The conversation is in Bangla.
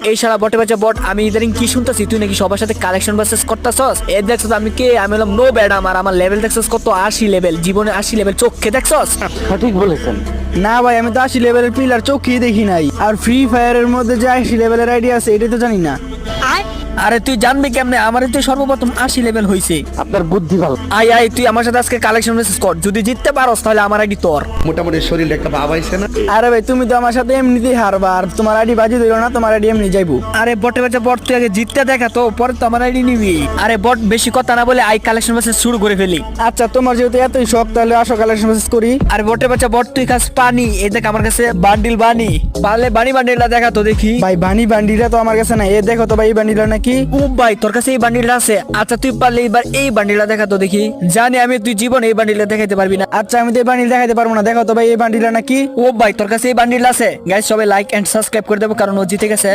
এই শালা বটে বাচ্চা বট, আমি ইদারিং কি শুনতেছি তুই নাকি সবার সাথে কালেকশন ভার্সেস করতেছস। এই দেখছস আমি কে, আমি হলাম নো ব্যাড, আমার লেভেল দেখছস কত, 80 লেভেল, জীবনে 80 লেভেল চোখে দেখছস। সঠিক বলেছেন। না ভাই, আমি তো 80 লেভেলের প্লেয়ার চোখেই দেখি নাই। আর ফ্রি ফায়ারের মধ্যে যে 80 লেভেলের আইডিয়া আছে এটা তো জানি না। আরে তুই জানবি কেমনে, আমার তো সর্বপ্রথম 80 লেভেল হইছে। আপনার বুদ্ধি ভালো। আই আই তুই আমার সাথে আজকে কালেকশন ভার্সেস কর, যদি জিততে পারস তাহলে আমার আইডি তোর। মোটামুটি শরীরে একটা ভাব আইছে না? আরে ভাই তুমি তো আমার সাথে এমনিতেই হারবা, আর তোমার আইডি বাজি দিল না, তোমার আইডি এমনি যাইবো। আরে বটে বাচ্চা বট, তুই আগে জিততে দেখা তো, পরে তো আমার আইডি নিবি। আরে বট বেশি কথা না বলে আই কালেকশন ভার্সেস শুরু করে ফেলি। আচ্ছা তোমার যেহেতু এতই শখ, তাহলে আসো কালেকশন মেসেজ করি। আরে বটে বাচ্চা বট, তুই খাস পানি, এই দেখ আমার কাছে বান্ডিল বানি, পারলে বানি বান্ডিলটা দেখা তো দেখি। ভাই বানি বান্ডিটা তো আমার কাছে না, এ দেখো তো ভাই এই বান্ডিটা নাকি। ও ভাই তোর কাছে এই বান্ডিলটা আছে? আচ্ছা তুই পারলে এবার এই বান্ডিলটা দেখা তো দেখি। জানি আমি তুই জীবন এই বান্ডিলটা দেখাইতে পারবি না। আচ্ছা আমি তো এই বান্ডিল দেখাইতে পারবো না, দেখো তো ভাই এই বান্ডিটা নাকি। ও ভাই তোর কাছে এই বান্ডিল আছে? গাইস সবাই লাইক এন্ড সাবস্ক্রাইব করে দেবো, কারণ ও জিতে গেছে।